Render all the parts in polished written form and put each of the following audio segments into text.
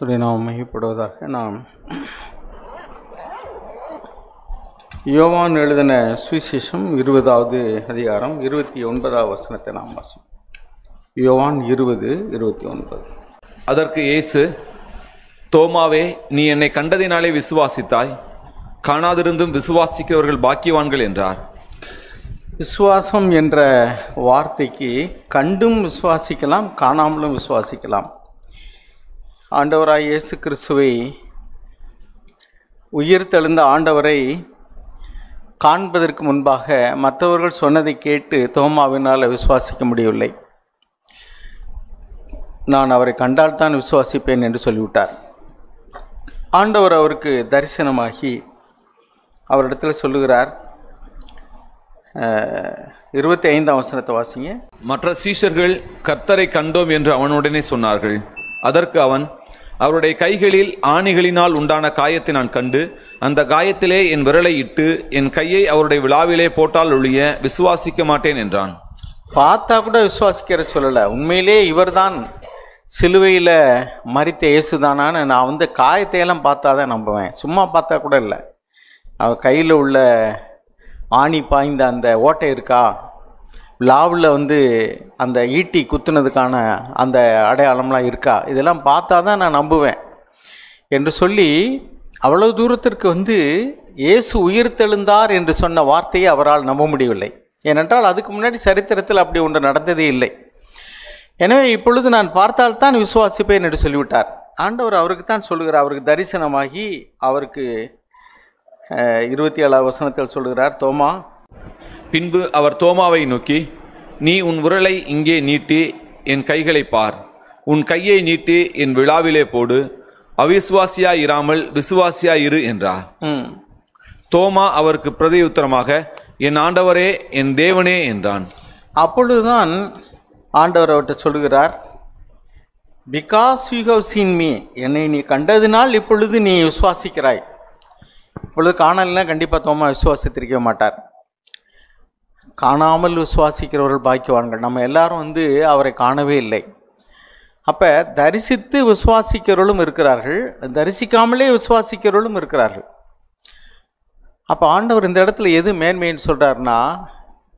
கர்த்தருடைய நாமம் மகிமைப்படுவதாக. நாம் யோவான் எழுதின சுவிசேஷம் 20வது அதிகாரம் 29வது வசனத்தை நாம் வாசிப்போம். யோவான் 20:29. அதற்கு இயேசு, தோமாவே, நீ என்னை கண்டதினாலே விசுவாசித்தாய், காணாதிருந்தும் விசுவாசிக்கிறவர்கள் பாக்கியவான்கள் என்றார். விசுவாசம் என்ற வார்த்தைக்கு கண்டும் விசுவாசிக்கலாம், காணாமலும் விசுவாசிக்கலாம். ஆண்டவராய் இயேசு கிறிஸ்துவை, உயிர்த்தெழுந்த ஆண்டவரை காண்பதற்கு முன்பாக மற்றவர்கள் சொன்னதை கேட்டு தோமாவினால் விசுவாசிக்க முடியவில்லை. நான் அவரை கண்டால்தான் விசுவாசிப்பேன் என்று சொல்லிவிட்டார். ஆண்டவர் அவருக்கு தரிசனமாகி அவரிடத்தில் சொல்லுகிறார். 25ஆம் வசனத்தை வாசிங்க. மற்ற சீஷர்கள் கர்த்தரை கண்டோம் என்று அவனுடனே சொன்னார்கள். அதற்கு அவன், அவருடைய கைகளில் ஆணிகளினால் உண்டான காயத்தை நான் கண்டு, அந்த காயத்திலே என் விரலை இட்டு என் கையை அவருடைய விழாவிலே போட்டால் ஒழிய விசுவாசிக்க மாட்டேன் என்றான். பார்த்தா கூட விசுவாசிக்கிற சொல்லலை. உண்மையிலே இவர்தான் சிலுவையில் மரித்த இயேசுதானான்னு நான் காயத்தையெல்லாம் பார்த்தா தான் நம்புவேன். சும்மா பார்த்தா கூட இல்லை. அவர் கையில் உள்ள ஆணி பாய்ந்த அந்த ஓட்டை இருக்கா, விழாவில் அந்த ஈட்டி குத்துனதுக்கான அந்த அடையாளம்லாம் இருக்கா, இதெல்லாம் பார்த்தா தான் நான் நம்புவேன் என்று சொல்லி அவ்வளவு தூரத்திற்கு இயேசு உயிர்த்தெழுந்தார் என்று சொன்ன வார்த்தையை அவரால் நம்ப முடியவில்லை. ஏனென்றால் அதுக்கு முன்னாடி சரித்திரத்தில் அப்படி ஒன்று நடந்ததே இல்லை. எனவே இப்பொழுது நான் பார்த்தால்தான் விசுவாசிப்பேன் என்று சொல்லிவிட்டார். ஆண்டவர் அவருக்கு தான் சொல்லுகிறார். அவருக்கு தரிசனமாகி அவருக்கு 27ஆம் வசனத்தில் சொல்லுகிறார், தோமா. பின்பு அவர் தோமாவை நோக்கி, நீ உன் விரலை இங்கே நீட்டி என் கைகளை பார், உன் கையை நீட்டி என் விழாவிலே போடு, அவிசுவாசியாய் இராமல் விசுவாசியாய் இரு என்றார். தோமா அவருக்கு பிரதியுத்தரமாக, என் ஆண்டவரே, என் தேவனே என்றான். அப்பொழுதுதான் ஆண்டவர் அவர்கிட்ட சொல்லுகிறார், because you have seen me, என்னை நீ கண்டதினால் இப்பொழுது நீ விசுவாசிக்கிறாய். இப்பொழுது காணலைன்னா கண்டிப்பாக தோமா விசுவாசித்திருக்க மாட்டார். காணாமல் விசுவாசிக்கிறவர்கள் பாக்கியவான்கள். நம்ம எல்லாரும் அவரை காணவே இல்லை. அப்போ தரிசித்து விசுவாசிக்கிறவர்களும் இருக்கிறார்கள், தரிசிக்காமலே விசுவாசிக்கிறவர்களும் இருக்கிறார்கள். அப்போ ஆண்டவர் இந்த இடத்துல எது மேன்மைன்னு சொல்கிறாருன்னா,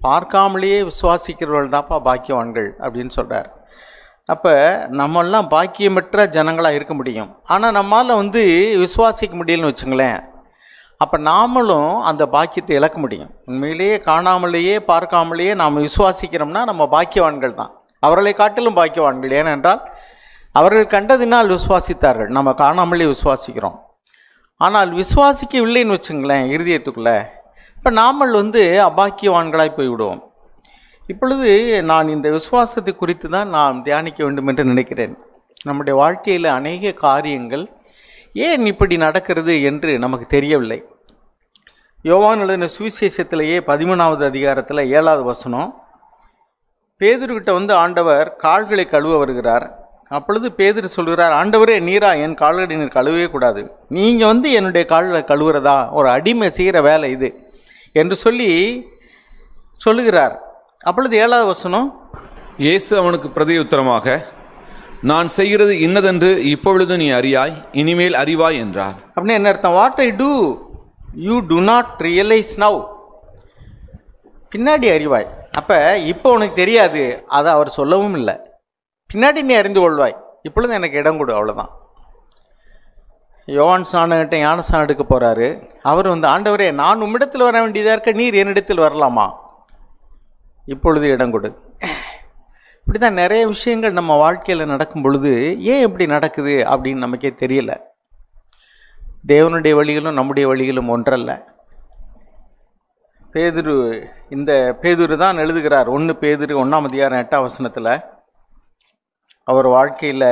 பார்க்காமலேயே விசுவாசிக்கிறவர்கள் தான்ப்பா பாக்கியவான்கள் அப்படின்னு சொல்கிறார். அப்போ நம்மெல்லாம் பாக்கியமற்ற ஜனங்களாக இருக்க முடியும். ஆனால் நம்மளால் விசுவாசிக்க முடியலன்னு வச்சுங்களேன், அப்போ நாமளும் அந்த பாக்கியத்தை இழக்க முடியும். உண்மையிலேயே காணாமலேயே பார்க்காமலேயே நாம் விசுவாசிக்கிறோம்னா நம்ம பாக்கியவான்கள் தான், அவர்களை காட்டிலும் பாக்கியவான்கள். ஏனென்றால் அவர்கள் கண்டதினால் விசுவாசித்தார்கள், நம்ம காணாமலே விசுவாசிக்கிறோம். ஆனால் விசுவாசிக்கவில்லைன்னு வச்சுங்களேன் இருதயத்துக்குள்ளே, இப்போ நாமல் அபாக்கியவான்களாய் போய்விடுவோம். இப்பொழுது நான் இந்த விசுவாசத்தை குறித்து தான் நான் தியானிக்க வேண்டும் என்று நினைக்கிறேன். நம்முடைய வாழ்க்கையில் அநேக காரியங்கள் ஏன் இப்படி நடக்கிறது என்று நமக்கு தெரியவில்லை. யோவான் எழுதின சுவிசேஷத்திலேயே 13வது அதிகாரத்தில் 7வது வசனம், பேதுருக்கிட்ட ஆண்டவர் கால்களை கழுவ வருகிறார். அப்பொழுது பேதுரு சொல்கிறார், ஆண்டவரே, நீரா என் கால்களை நீர் கழுவவே கூடாது, நீங்கள் என்னுடைய கால்களை கழுவுறதா, ஒரு அடிமை செய்கிற வேலை இது என்று சொல்லி சொல்லுகிறார். அப்பொழுது 7வது வசனம், இயேசு அவனுக்கு பிரதியுத்தரமாக, நான் செய்கிறது இன்னதென்று இப்பொழுது நீ அறியாய், இனிமேல் அறிவாய் என்றார். அப்படின்னு என்ன அர்த்தம்? What I do you do not realise now, பின்னாடி அறிவாய். அப்போ இப்போ உனக்கு தெரியாது, அதை அவர் சொல்லவும் இல்லை. பின்னாடி நீ அறிந்து கொள்வாய், இப்பொழுது எனக்கு இடம் கொடு, அவ்வளோதான். யோவான் ஸ்நானகிட்ட ஞானஸ்நானம் எடுக்க போகிறாரு. அவர் ஆண்டவரே, நான் உம்மிடத்தில் வர வேண்டியதாக இருக்க, நீர் என்னிடத்தில் வரலாமா, இப்பொழுது இடம் கொடு. இப்படி தான் நிறைய விஷயங்கள் நம்ம வாழ்க்கையில் நடக்கும் பொழுது ஏன் இப்படி நடக்குது அப்படின்னு நமக்கே தெரியல. தேவனுடைய வழிகளும் நம்முடைய வழிகளும் ஒன்றல்ல. பேதுரு தான் எழுதுகிறார். 1 பேதுரு 1ஆம் அதிகாரம் 8ஆம் வசனத்தில் அவர் வாழ்க்கையில்,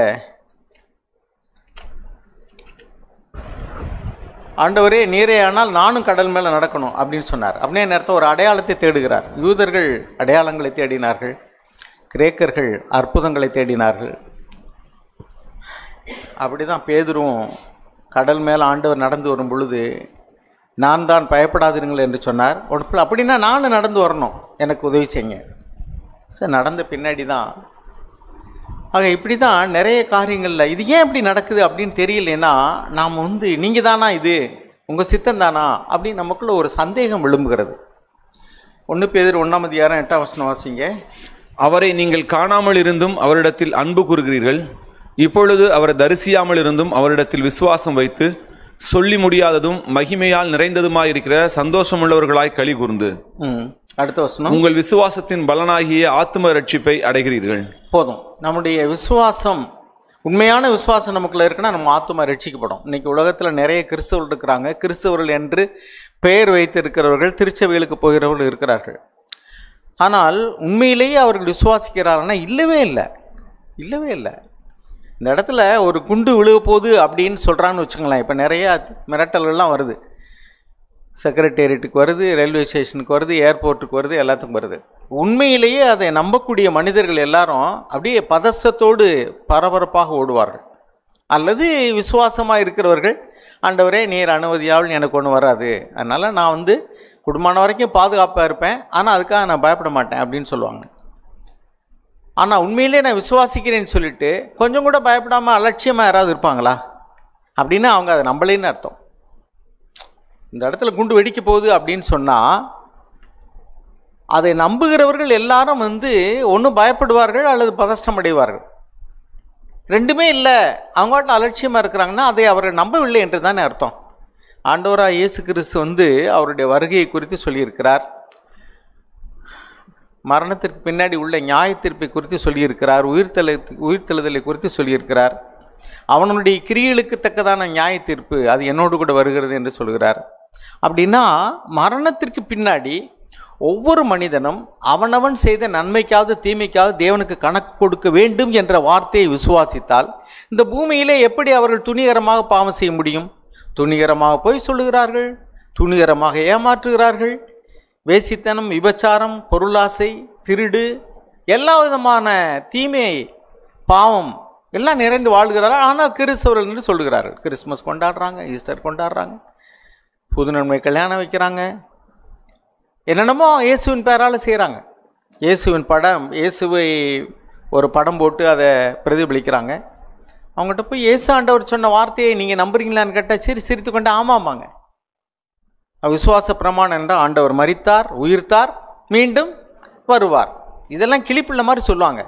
ஆண்டவரே, நீரே ஆனால் நானும் கடல் மேலே நடக்கணும் அப்படின்னு சொன்னார். அப்படியே நேரத்தை ஒரு அடையாளத்தை தேடுகிறார். யூதர்கள் அடையாளங்களை தேடினார்கள், கிரேக்கர்கள் அற்புதங்களை தேடினார்கள். அப்படி தான் பேதுருவும் கடல் மேலே ஆண்டவர் நடந்து வரும் பொழுது, நான் தான் பயப்படாதீர்கள் என்று சொன்னார். அப்படின்னா நானும் நடந்து வரணும், எனக்கு உதவி செய்யுங்க. சார் நடந்த பின்னாடி தான் ஆக இப்படி தான் நிறைய காரியங்களில் இது ஏன் இப்படி நடக்குது அப்படின்னு தெரியலன்னா நாம் நீங்கள் தானா இது உங்கள் சித்தம் தானா அப்படின்னு நமக்குள்ள ஒரு சந்தேகம் விழும்புகிறது. 1 பேதுரு 1:8 வாசிங்க. அவரை நீங்கள் காணாமல் இருந்தும் அவரிடத்தில் அன்பு கூறுகிறீர்கள். இப்பொழுது அவரை தரிசியாமல் இருந்தும் அவரிடத்தில் விசுவாசம் வைத்து சொல்லி முடியாததும் மகிமையால் நிறைந்ததுமாயிருக்கிற சந்தோஷமுள்ளவர்களாய் களி கூர்ந்து. அடுத்த வசனம். உங்கள் விசுவாசத்தின் பலனாகிய ஆத்ம ரட்சிப்பை அடைகிறீர்கள். போதும். நம்முடைய விசுவாசம், உண்மையான விசுவாசம் நமக்குள்ள இருக்குன்னா நம்ம ஆத்மா ரட்சிக்கப்படும். இன்னைக்கு உலகத்தில் நிறைய கிறிஸ்தவர்கள் இருக்கிறாங்க. கிறிஸ்தவர்கள் என்று பெயர் வைத்திருக்கிறவர்கள் திருச்சபைகளுக்கு போகிறவர்கள் இருக்கிறார்கள். ஆனால் உண்மையிலேயே அவர்கள் விசுவாசிக்கிறார்கள்னா இல்லவே இல்லை. இந்த இடத்துல ஒரு குண்டு விழுக போகுது அப்படின்னு சொல்கிறான்னு வச்சுங்களேன். இப்போ நிறைய மிரட்டல்கள்லாம் வருது. செக்ரட்டேரியட்டுக்கு வருது, ரயில்வே ஸ்டேஷனுக்கு வருது, ஏர்போர்ட்டுக்கு வருது, எல்லாத்துக்கும் வருது. உண்மையிலேயே அதை நம்பக்கூடிய மனிதர்கள் எல்லாரும் அப்படியே பதஷ்டத்தோடு பரபரப்பாக ஓடுவார்கள். அல்லது விசுவாசமாக இருக்கிறவர்கள், ஆண்டவரே நீர் அனுமதியாவில் எனக்கு ஒன்றும் வராது, அதனால் நான் குடும்பமான வரைக்கும் பாதுகாப்பாக இருப்பேன், ஆனால் அதுக்காக நான் பயப்பட மாட்டேன் அப்படின்னு சொல்லுவாங்க. ஆனால் உண்மையிலே நான் விசுவாசிக்கிறேன்னு சொல்லிட்டு கொஞ்சம் கூட பயப்படாமல் அலட்சியமாக யாராவது இருப்பாங்களா? அப்படின்னா அவங்க அதை நம்பலேன்னு அர்த்தம். இந்த இடத்துல குண்டு வெடிக்க போகுது அப்படின்னு சொன்னால் அதை நம்புகிறவர்கள் எல்லாரும் ஒன்று பயப்படுவார்கள் அல்லது பதஷ்டம் அடைவார்கள். ரெண்டுமே இல்லை. அவங்க வாட்டில் அலட்சியமாக இருக்கிறாங்கன்னா அதை அவர்கள் நம்பவில்லை என்று தானே அர்த்தம். ஆண்டவராக இயேசு கிறிஸ்து அவருடைய வருகையை குறித்து சொல்லியிருக்கிறார். மரணத்திற்கு பின்னாடி உள்ள நியாய தீர்ப்பை குறித்து சொல்லியிருக்கிறார். உயிர்த்தெழுதலை குறித்து சொல்லியிருக்கிறார். அவனுடைய கிரியைகளுக்கு தக்கதான நியாய தீர்ப்பு அது என்னோடு கூட வருகிறது என்று சொல்கிறார். அப்படின்னா மரணத்திற்கு பின்னாடி ஒவ்வொரு மனிதனும் அவனவன் செய்த நன்மைக்காவது தீமைக்காவது தேவனுக்கு கணக்கு கொடுக்க வேண்டும் என்ற வார்த்தையை விசுவாசித்தால் இந்த பூமியிலே எப்படி அவர்கள் துணிகரமாக பாவம் செய்ய முடியும்? துணிகரமாக போய் சொல்லுகிறார்கள், துணிகரமாக ஏமாற்றுகிறார்கள். வேசித்தனம், விபச்சாரம், பொருளாசை, திருடு, எல்லா விதமான தீமை, பாவம் எல்லாம் நிறைந்து வாழ்கிறார்கள். ஆனால் கிறிஸ்தவர்கள் என்று சொல்லுகிறார்கள். கிறிஸ்மஸ் கொண்டாடுறாங்க, ஈஸ்டர் கொண்டாடுறாங்க, புது நன்மை கல்யாணம் வைக்கிறாங்க, என்னென்னமோ இயேசுவின் பேரால் செய்கிறாங்க. இயேசுவை ஒரு படம் போட்டு அதை பிரதிபலிக்கிறாங்க. அவங்ககிட்ட போய் இயேசு ஆண்டவர் சொன்ன வார்த்தையை நீங்கள் நம்புறீங்களான்னு கேட்டால் சரி சிரித்து கொண்டு ஆமாம்பாங்க. விசுவாச பிரமாணம் என்றால் ஆண்டவர் மரித்தார், உயிர்த்தார், மீண்டும் வருவார். இதெல்லாம் கிளிப்புள்ள மாதிரி சொல்லுவாங்க.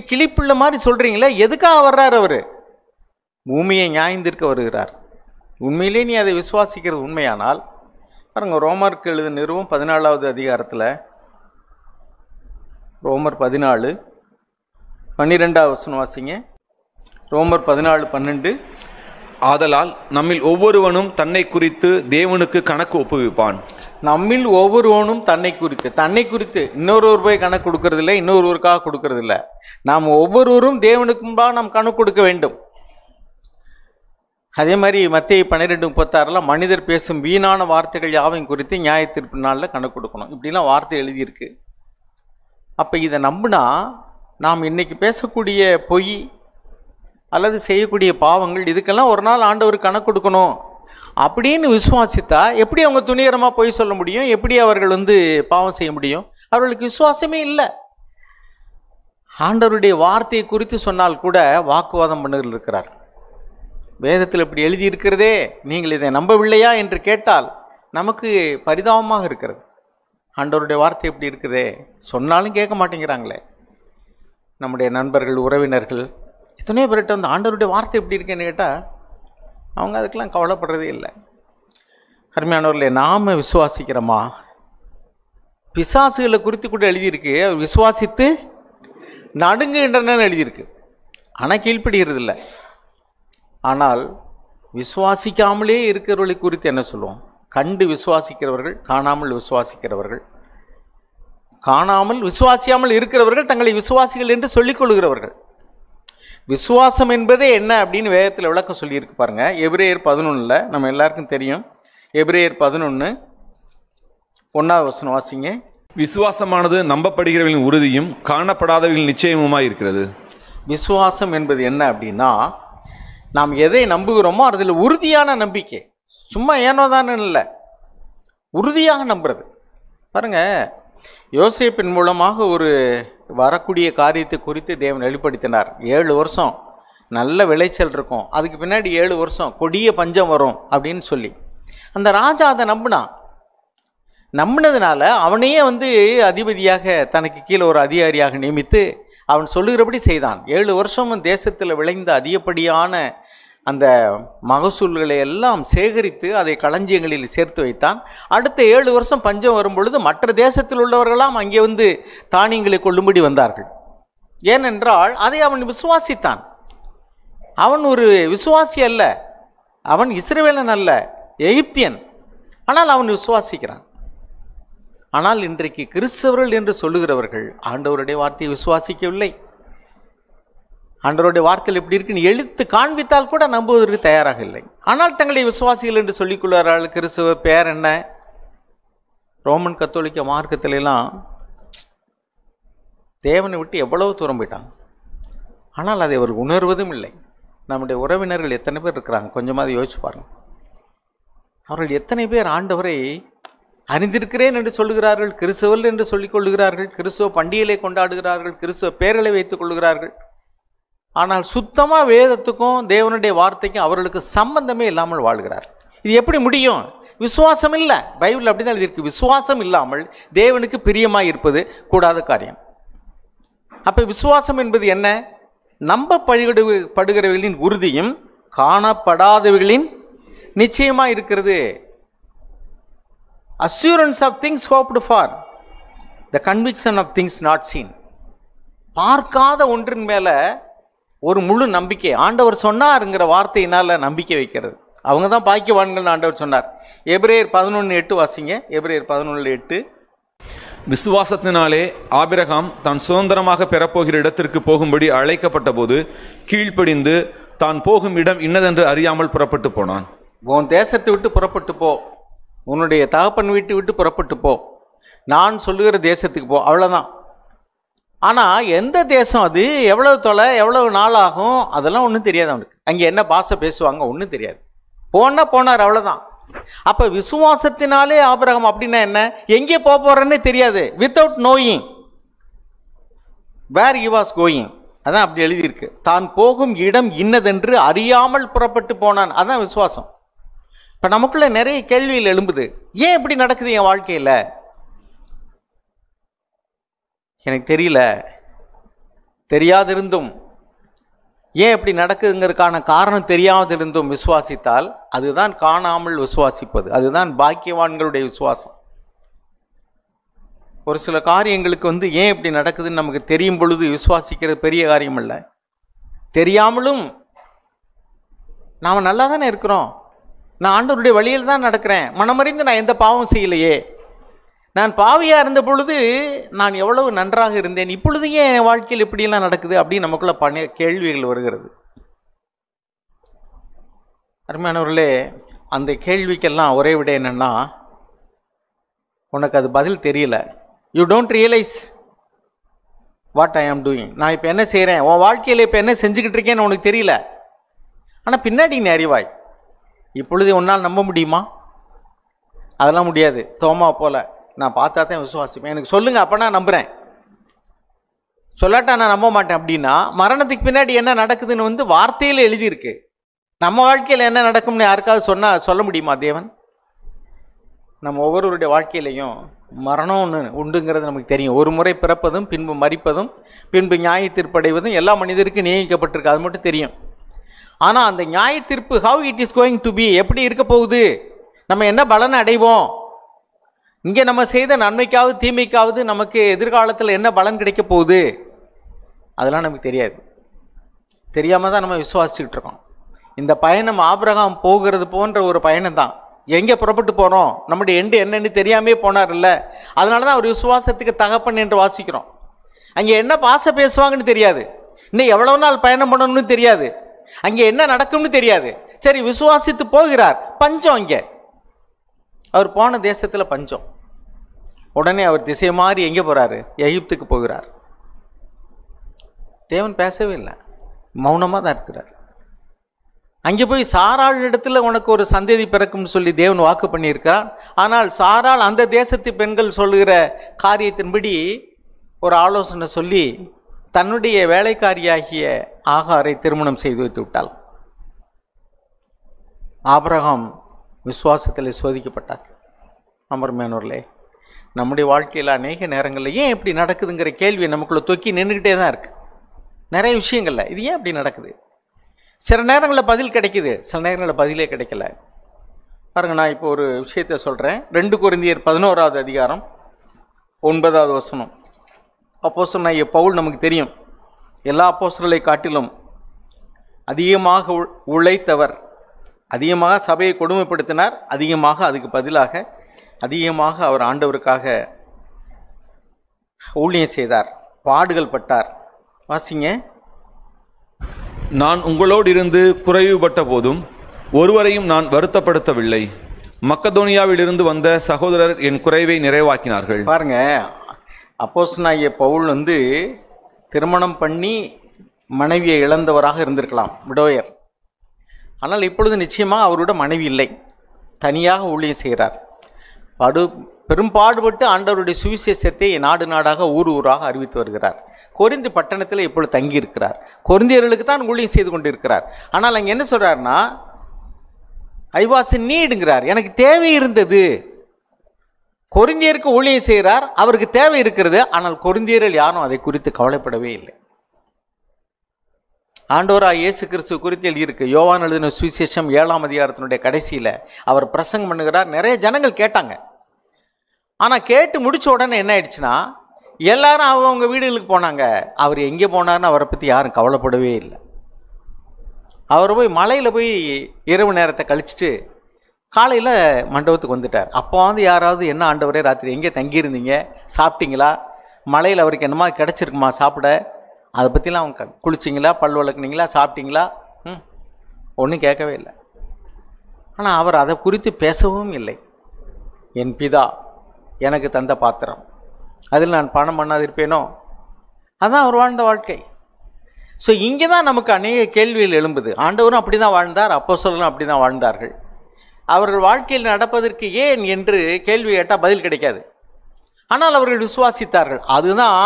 கிளிப்புள்ள மாதிரி சொல்கிறீங்களே, எதுக்காக வர்றார் அவர்? பூமியை நியாயந்திருக்க வருகிறார். உண்மையிலே நீ அதை விசுவாசிக்கிறது உண்மையானால் பாருங்க, ரோமருக்கு எழுதின நிருபம் 14வது அதிகாரத்தில் ரோமர் 14:12 வாசிங்க. ரோமர் 14:12. ஆதலால் நம்மில் ஒவ்வொருவனும் தன்னை குறித்து தேவனுக்கு கணக்கு ஒப்புவிப்பான். நம்மில் ஒவ்வொருவனும் தன்னை குறித்து இன்னொருவர் போய் கணக்கு கொடுக்கறது இல்லை, இன்னொருவருக்காக கொடுக்கறது இல்லை. நாம் ஒவ்வொருவரும் தேவனுக்கு முன்பாக நாம் கணக்கு கொடுக்க வேண்டும். அதே மாதிரி மத்தேயு 12:36 மனிதர் பேசும் வீணான வார்த்தைகள் யாவையும் குறித்து நியாய தீர்ப்பு நாளில் கணக்கு கொடுக்கணும். இப்படிலாம் வார்த்தை எழுதியிருக்கு. அப்போ இதை நம்பினா நாம் இன்னைக்கு பேசக்கூடிய பொய் அல்லது செய்யக்கூடிய பாவங்கள் இதுக்கெல்லாம் ஒரு நாள் ஆண்டவர் கணக்கு கொடுக்கணும் அப்படின்னு விசுவாசித்தா எப்படி அவங்க துணிகரமாக பொய் சொல்ல முடியும்? எப்படி அவர்கள் பாவம் செய்ய முடியும்? அவர்களுக்கு விசுவாசமே இல்லை. ஆண்டவருடைய வார்த்தையை குறித்து சொன்னால் கூட வாக்குவாதம் பண்ணுதல் இருக்கிறார். வேதத்தில் இப்படி எழுதியிருக்கிறதே, நீங்கள் இதை நம்பவில்லையா என்று கேட்டால் நமக்கு பரிதாபமாக இருக்கிறது. ஆண்டவருடைய வார்த்தை எப்படி இருக்குதே, சொன்னாலும் கேட்க மாட்டேங்கிறாங்களே. நம்முடைய நண்பர்கள், உறவினர்கள் எத்தனையோ பேர்கிட்ட ஆண்டவருடைய வார்த்தை எப்படி இருக்குன்னு கேட்டால் அவங்க அதுக்கெல்லாம் கவலைப்படுறதே இல்லை. அருமையானவர்களே, நாம் விசுவாசிக்கிறோமா? பிசாசுகளை குறித்து கூட எழுதியிருக்கு, விசுவாசித்து நடுங்குகின்றன எழுதியிருக்கு. ஆனால் கீழ்ப்படுகிறது இல்லை. ஆனால் விசுவாசிக்காமலே இருக்கிறவர்களை குறித்து என்ன சொல்லுவோம்? கண்டு விசுவாசிக்கிறவர்கள், காணாமல் விசுவாசிக்கிறவர்கள். காணாமல் விசுவாசியாமல் இருக்கிறவர்கள் தங்களை விசுவாசிகள் என்று சொல்லிக் கொள்கிறவர்கள். விசுவாசம் என்பதே என்ன அப்படின்னு வேதத்தில் விளக்கம் சொல்லியிருக்கு பாருங்க. எபிரேயர் 11 நம்ம எல்லாருக்கும் தெரியும். எபிரேயர் 11:1 வாசிங்க. விசுவாசமானது நம்பப்படுகிறவர்களின் உறுதியும் காணப்படாதவர்களின் நிச்சயமுமாய் இருக்கிறது. விசுவாசம் என்பது என்ன அப்படின்னா, நாம் எதை நம்புகிறோமோ அதில் உறுதியான நம்பிக்கை. சும்மா ஏனோதானு இல்லை, உறுதியாக நம்புறது. பாருங்க, யோசேப்பின் மூலமாக ஒரு வரக்கூடிய காரியத்தை குறித்து தேவன் வெளிப்படுத்தினார். 7 வருஷம் நல்ல விளைச்சல் இருக்கும், அதுக்கு பின்னாடி 7 வருஷம் கொடிய பஞ்சம் வரும் அப்படின்னு சொல்லி அந்த ராஜா அதை நம்பினதுனால அவனையே அதிபதியாக தனக்கு கீழே ஒரு அதிகாரியாக நியமித்து அவன் சொல்லுகிறபடி செய்தான். 7 வருஷம் தேசத்தில் விளைந்த அதிகப்படியான அந்த மகசூல்களை எல்லாம் சேகரித்து அதை களஞ்சியங்களில் சேர்த்து வைத்தான். அடுத்த 7 வருஷம் பஞ்சம் வரும் பொழுது மற்ற தேசத்தில் உள்ளவர்களாம் அங்கே தானியங்களை கொள்ளும்படி வந்தார்கள். ஏனென்றால் அதை அவன் விசுவாசித்தான். அவன் ஒரு விசுவாசி அல்ல, அவன் இஸ்ரவேலன் அல்ல, எகிப்தியன். ஆனால் அவன் விசுவாசிக்கிறான். ஆனால் இன்றைக்கு கிறிஸ்தவர்கள் என்று சொல்லுகிறவர்கள் ஆண்டவருடைய வார்த்தையை விசுவாசிக்கவில்லை. ஆண்டவருடைய வார்த்தையில் எப்படி இருக்குன்னு எழுத்து காண்பித்தால் கூட நம்புவதற்கு தயாராக இல்லை. ஆனால் தங்களை விசுவாசிகள் என்று சொல்லிக் கொள்வார்கள். கிறிஸ்தவ பேர் என்ன? ரோமன் கத்தோலிக்க மார்க்கத்திலெல்லாம் தேவனை விட்டு எவ்வளவு தூரம் போயிட்டாங்க. ஆனால் அதை அவர் உணர்வதும் இல்லை. நம்முடைய உறவினர்கள் எத்தனை பேர் இருக்கிறாங்க, கொஞ்சமாவது யோசிச்சு பாருங்க. அவர்கள் எத்தனை பேர் ஆண்டவரை அறிந்திருக்கிறேன் என்று சொல்லுகிறார்கள், கிறிஸ்தவர்கள் என்று சொல்லிக் கொள்ளுகிறார்கள், கிறிஸ்தவ பண்டிகைகளை கொண்டாடுகிறார்கள், கிறிஸ்தவ பேர்களை வைத்துக் கொள்ளுகிறார்கள். ஆனால் சுத்தமாக வேதத்துக்கும் தேவனுடைய வார்த்தைக்கும் அவர்களுக்கு சம்பந்தமே இல்லாமல் வாழ்கிறார். இது எப்படி முடியும்? விசுவாசம் இல்லை. பைபிள் அப்படி தான் இருக்கு. விசுவாசம் இல்லாமல் தேவனுக்கு பிரியமாக இருப்பது கூடாத காரியம். அப்போ விசுவாசம் என்பது என்ன? நம்பப்படுகிறவர்களின் உறுதியும் காணப்படாதவர்களின் நிச்சயமாக இருக்கிறது. assurance of things hoped for, the conviction of things not seen. பார்க்காத ஒன்றின் மேல ஒரு முழு நம்பிக்கை. ஆண்டவர் சொன்னார்ங்கிற வார்த்தையினால நம்பிக்கை வைக்கிறது. அவங்க தான் பாக்கியவான்கள் ஆண்டவர் சொன்னார். எபிரேயர் 11:8 வாசிங்க. எபிரேயர் 11:8. விசுவாசத்தினாலே ஆபிரகாம் தான் சுதந்திரமாக பெறப்போகிற இடத்திற்கு போகும்படி அழைக்கப்பட்ட போது கீழ்ப்படிந்து தான் போகும் இடம் இன்னதென்று அறியாமல் புறப்பட்டு போனான். உன் தேசத்தை விட்டு புறப்பட்டு போ, உன்னுடைய தகப்பன் வீட்டை விட்டு புறப்பட்டு போ, நான் சொல்லுகிற தேசத்துக்கு போ, அவ்வளோதான். ஆனால் எந்த தேசம் அது, எவ்வளவு தொலை, எவ்வளவு நாள் ஆகும், அதெல்லாம் ஒன்றும் தெரியாது அவனுக்கு. அங்கே என்ன பாஷை பேசுவாங்க ஒன்றும் தெரியாது. போனார், அவ்வளோதான். அப்போ விசுவாசத்தினாலே ஆபிரகாம் அப்படின்னா என்ன? எங்கே போறேன்னே தெரியாது. Without knowing where he was going, அதான் அப்படி எழுதியிருக்கு. தான் போகும் இடம் இன்னதென்று அறியாமல் புறப்பட்டு போனான். அதான் விசுவாசம். இப்போ நமக்குள்ள நிறைய கேள்விகள் எழும்புது. ஏன் இப்படி நடக்குது என் வாழ்க்கையில்? எனக்கு தெரியல. தெரியாதிருந்தும் ஏன் இப்படி நடக்குதுங்கிறதுக்கான காரணம் தெரியாதிருந்தும் விசுவாசித்தால் அதுதான் காணாமல் விசுவாசிப்பது. அதுதான் பாக்கியவான்களுடைய விசுவாசம். ஒரு சில காரியங்களுக்கு ஏன் இப்படி நடக்குதுன்னு நமக்கு தெரியும் பொழுது விசுவாசிக்கிறது பெரிய காரியம் இல்லை. தெரியாமலும் நாம் நல்லா தானே இருக்கிறோம், நான் ஆண்டவருடைய வழியில் தான் நடக்கிறேன், மனமறிந்து நான் எந்த பாவம் செய்யலையே, நான் பாவியாக இருந்த பொழுது நான் எவ்வளவு நன்றாக இருந்தேன், இப்பொழுது ஏன் என் வாழ்க்கையில் இப்படியெல்லாம் நடக்குது அப்படின்னு நமக்குள்ள கேள்விகள் வருகிறது. அருமையானவர்களே, அந்த கேள்விக்கெல்லாம் ஒரே விட என்னன்னா, உனக்கு அது பதில் தெரியல. You don't realise what I ஆம் டூயிங். நான் இப்போ என்ன செய்கிறேன், உன் வாழ்க்கையில் இப்போ என்ன செஞ்சுக்கிட்டு இருக்கேன்னு உனக்கு தெரியல. ஆனால் பின்னாடி நீ அறிவாய். இப்பொழுது உன்னால் நம்ப முடியுமா? அதெல்லாம் முடியாது. தோமா போல நான் பார்த்தா தான் விசுவாசிப்பேன், எனக்கு சொல்லுங்கள் அப்போ நான் நம்புகிறேன், சொல்லாட்டா நான் நம்ப மாட்டேன் அப்படின்னா மரணத்துக்கு பின்னாடி என்ன நடக்குதுன்னு வார்த்தையில் எழுதியிருக்கு. நம்ம வாழ்க்கையில் என்ன நடக்கும்னு யாருக்காவது சொல்ல முடியுமா தேவன்? நம்ம ஒவ்வொருவருடைய வாழ்க்கையிலையும் மரணம் ஒன்று உண்டுங்கிறது நமக்கு தெரியும். ஒரு முறை பிறப்பதும் பின்பு மரிப்பதும் பின்பு நியாய தீர்ப்படைவதும் எல்லா மனிதருக்கும் நியமிக்கப்பட்டிருக்கு, அது மட்டும் தெரியும். ஆனால் அந்த நியாய தீர்ப்பு how it is going to be, எப்படி இருக்க போகுது, நம்ம என்ன பலனை அடைவோம், இங்கே நம்ம செய்த நன்மைக்காவது தீமைக்காவது நமக்கு எதிர்காலத்தில் என்ன பலன் கிடைக்க போகுது, அதெல்லாம் நமக்கு தெரியாது. தெரியாமல் தான் நம்ம விசுவாசிச்சுட்டு இருக்கோம். இந்த பயணம் ஆபிரகாம் போகிறது போன்ற ஒரு பயணம் தான். எங்கே புறப்பட்டு போகிறோம், நம்முடைய எண்டு என்னன்னு தெரியாமே போனார் இல்லை, அதனால தான் அவர் விசுவாசத்துக்கு தகப்பன் என்று வாசிக்கிறோம். அங்கே என்ன பாஷை பேசுவாங்கன்னு தெரியாது, இன்னும் எவ்வளோ நாள் பயணம் பண்ணணும்னு தெரியாது, அங்கே என்ன நடக்கும்னு தெரியாது. சரி, விசுவாசித்து போகிறார். பஞ்சம், இங்கே அவர் போன தேசத்தில் பஞ்சம். உடனே அவர் திசை மாறி எங்கே போகிறாரு? எகிப்துக்கு போகிறார். தேவன் பேசவே இல்லை, மௌனமாக தான் இருக்கிறார். அங்கே போய் சாராள் இடத்துல உனக்கு ஒரு சந்ததி பிறக்கும்னு சொல்லி தேவன் வாக்கு பண்ணியிருக்கிறார். ஆனால் சாராள் அந்த தேசத்து பெண்கள் சொல்லுகிற காரியத்தின்படி ஒரு ஆலோசனை சொல்லி தன்னுடைய வேலைக்காரியாகிய ஆகாரை திருமணம் செய்து வைத்து விட்டாள். ஆபிரகாம் விசுவாசத்தில் சோதிக்கப்பட்டார். அமர்மேனூர்லே, நம்முடைய வாழ்க்கையில் அநேக நேரங்களில் ஏன் இப்படி நடக்குதுங்கிற கேள்வி நமக்குள்ள தொக்கி நின்றுக்கிட்டே தான் இருக்கு. நிறைய விஷயங்கள்ல இது ஏன் இப்படி நடக்குது? சில நேரங்களில் பதில் கிடைக்குது, சில நேரங்களில் பதிலே கிடைக்கல. பாருங்க, நான் இப்போ ஒரு விஷயத்த சொல்கிறேன். 2 கொரிந்தியர் 11வது அதிகாரம் 9வது வசனம். அப்போஸ்தலனாகிய பவுல், நமக்கு தெரியும், எல்லா அப்போஸ்தலரை காட்டிலும் அதிகமாக உழைத்தவர், அதிகமாக சபையை கொடுமைப்படுத்தினார், அதிகமாக அதுக்கு பதிலாக அதிகமாக அவர் ஆண்டவருக்காக ஊழியம் செய்தார், பாடுகள் பட்டார். வாசிங்க. நான் உங்களோடு இருந்து குறைவுபட்ட போதும் ஒருவரையும் நான் வருத்தப்படுத்தவில்லை. மக்கதோனியாவிலிருந்து வந்த சகோதரர் என் குறைவை நிறைவாக்கினார்கள். பாருங்க, அப்போஸ்தலனாகிய பவுல் திருமணம் பண்ணி மனைவியை இழந்தவராக இருந்திருக்கலாம், விடோயர். ஆனால் இப்பொழுது நிச்சயமாக அவரோட மனைவி இல்லை, தனியாக ஊழியம் செய்கிறார். பெரும்பாடுபட்டு ஆண்டவருடைய சுவிசேஷத்தை நாடு நாடாக ஊர் ஊராக அறிவித்து வருகிறார். கொரிந்து பட்டணத்தில் இப்பொழுது தங்கி இருக்கிறார். கொரிந்தியர்களுக்கு தான் ஊழியம் செய்து கொண்டிருக்கிறார். ஆனால் அங்கே என்ன சொல்றாருன்னா, ஐ வாஸ் இன் நீடுங்கிறார். எனக்கு தேவை இருந்தது. கொரிந்தியருக்கு ஊழியம் செய்கிறார், அவருக்கு தேவை இருக்கிறது. ஆனால் கொரிந்தியர்கள் யாரும் அதை குறித்து கவலைப்படவே இல்லை. ஆண்டவராக இயேசு கிறிஸ்து குறித்து எழுதியிருக்கு. யோவான் எழுதின சுவிசேஷம் 7ஆம் அதிகாரத்தினுடைய கடைசியில் அவர் பிரசங்கம் பண்ணுகிறார். நிறைய ஜனங்கள் கேட்டாங்க. ஆனால் கேட்டு முடிச்ச உடனே என்ன ஆயிடுச்சுன்னா, எல்லாரும் அவங்க வீடுகளுக்கு போனாங்க. அவர் எங்கே போனார்னு அவரை பற்றி யாரும் கவலைப்படவே இல்லை. அவர் போய் மலையில் போய் இரவு நேரத்தை கழிச்சிட்டு காலையில் மண்டபத்துக்கு வந்துட்டார். அப்போ யாராவது, என்ன ஆண்டவரே, ராத்திரி எங்கே தங்கியிருந்தீங்க, சாப்பிட்டீங்களா, மலையில் அவருக்கு என்னமா கிடச்சிருக்குமா சாப்பிட, அதை பற்றிலாம் அவங்க குளிச்சிங்களா, பல் வளர்க்குனீங்களா, சாப்பிட்டீங்களா, ஒன்றும் கேட்கவே இல்லை. ஆனால் அவர் அதை குறித்து பேசவும் இல்லை. என் பிதா எனக்கு தந்த பாத்திரம், அதில் நான் பணம் பண்ணாதிருப்பேனோ? அதுதான் அவர் வாழ்ந்த வாழ்க்கை. ஸோ இங்கே தான் நமக்கு அநேக கேள்விகள் எழும்புது. ஆண்டவரும் அப்படி தான் வாழ்ந்தார், அப்போஸ்தலரும் அப்படி தான் வாழ்ந்தார்கள். அவர்கள் வாழ்க்கையில் நடப்பதற்கு ஏன் என்று கேள்வி கேட்டால் பதில் கிடைக்காது. ஆனால் அவர்கள் விசுவாசித்தார்கள். அதுதான்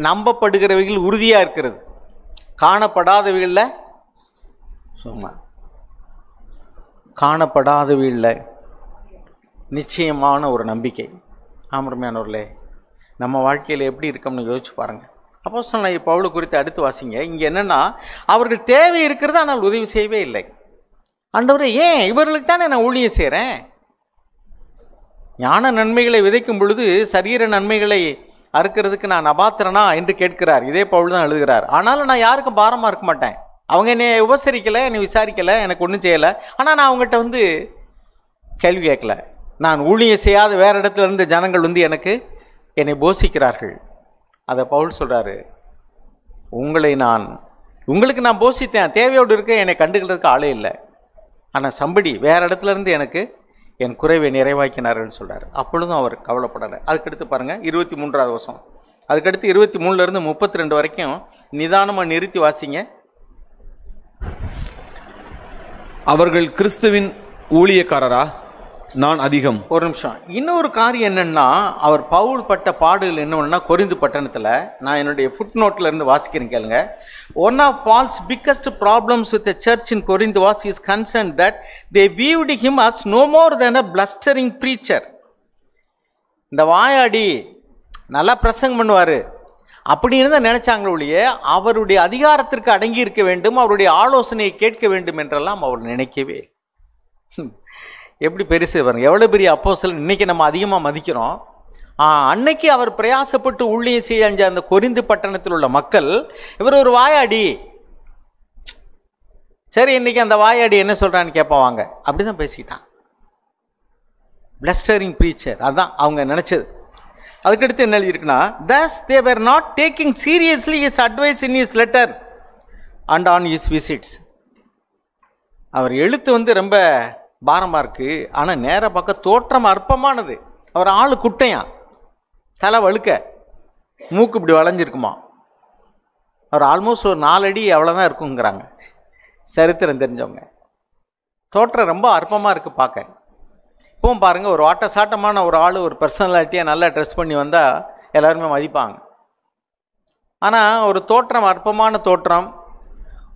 நம்பப்படுகிறவைகள் உறுதியாக இருக்கிறது, காணப்படாதவைகளில் சும்மா காணப்படாதவைகளில் நிச்சயமான ஒரு நம்பிக்கை. ஆமர்மையானவர்களே, நம்ம வாழ்க்கையில் எப்படி இருக்கோம்னு யோசிச்சு பாருங்கள். அப்போஸ்தலனாகிய பவுல் குறித்து அடுத்து வாசிங்க. இங்கே என்னென்னா, அவர்கள் தேவை இருக்கிறது, ஆனால் உதவி செய்யவே இல்லை. ஆண்டவரே, ஏன் இவர்களுக்கு தானே நான் ஊழியம் செய்கிறேன். ஞான நன்மைகளை விதைக்கும் பொழுது சரீர நன்மைகளை அறுக்கிறதுக்கு நான் அபாத்திரனா என்று கேட்கிறார். இதே பவுல் தான் எழுதுகிறார். ஆனாலும் நான் யாருக்கும் பாரமாக இருக்க மாட்டேன். அவங்க என்னை உபசரிக்கலை, என்னை விசாரிக்கலை, எனக்கு ஒன்றும் செய்யலை. ஆனால் நான் அவங்ககிட்ட கேள்வி கேட்கல. நான் ஊழியம் செய்யாத வேறு இடத்துல இருந்து ஜனங்கள் எனக்கு என்னை போஷிக்கிறார்கள். அதை பவுல் சொல்கிறாரு, உங்களுக்கு நான் போஷித்தேன், தேவையோடு இருக்க, என்னை கண்டுக்கிறதுக்கு ஆளே இல்லை. ஆனால் சம்படி வேறு இடத்துல இருந்து எனக்கு என் குறைவை நிறைவாக்கினார்கள் சொல்கிறார். அப்பொழுதும் அவர் கவலைப்படலை. அதுக்கடுத்து பாருங்கள் 23வது வசனம். அதுக்கடுத்து 23லேருந்து 32 வரைக்கும் நிதானமாக நிறுத்தி வாசிங்க. அவர்கள் கிறிஸ்துவின் ஊழியக்காரரா? நான் அதிகம். ஒரு நிமிஷம். இன்னொரு காரியம் என்னன்னா, அவர் பவுல் பட்ட பாடுகள் என்னன்னா, கொரிந்து பட்டணத்தில், நான் என்னுடைய ஃபுட் நோட்டில் இருந்து வாசிக்கிறேன் கேளுங்க. One of Paul's biggest problems with the church in Corinth was his concern that they viewed him as no more than a blustering preacher. இந்த வாயாடி நல்லா பிரசங்கம் பண்ணுவார் அப்படின்னு தான் நினைச்சாங்களே ஒழிய, அவருடைய அதிகாரத்திற்கு அடங்கி இருக்க வேண்டும், அவருடைய ஆலோசனையை கேட்க வேண்டும் என்றெல்லாம் அவர் நினைக்கவே. எப்படி பெருசு பாருங்க, எவ்வளோ பெரிய அப்போஸ்தலன் இன்னைக்கு நம்ம அதிகமாக மதிக்கிறோம். அன்னைக்கு அவர் பிரயாசப்பட்டு ஊழியம் செய்ய அந்த கொரிந்து பட்டணத்தில் உள்ள மக்கள், இவர் ஒரு வாயாடி, சரி இன்னைக்கு அந்த வாயாடி என்ன சொல்றான்னு கேட்பாங்க, அப்படிதான் பேசிட்டான். பிளஸ்டரிங் ப்ரீச்சர், அதான் அவங்க நினைச்சது. அதுக்கடுத்து என்ன எழுதியிருக்குன்னா, thus they were not taking seriously his advice in his letter and on his visits. அவர் எழுத்து ரொம்ப பாரமாக இருக்குது. ஆனால் நேர பக்கம் தோற்றம் அற்பமானது. அவர் ஆள் குட்டையான், தலை வழுக்க, மூக்கு இப்படி வளைஞ்சிருக்குமா. அவர் ஆல்மோஸ்ட் ஒரு 4 அடி அவ்வளோதான் இருக்குங்கிறாங்க சரித்திரம் தெரிஞ்சவங்க. தோற்றம் ரொம்ப அற்பமாக இருக்குது பார்க்க. இப்போவும் பாருங்கள், ஒரு ஆட்ட சாட்டமான ஒரு ஆள் ஒரு பர்சனாலிட்டியாக நல்லா ட்ரெஸ் பண்ணி வந்தால் எல்லாருமே மதிப்பாங்க. ஆனால் ஒரு தோற்றம், அற்பமான தோற்றம்,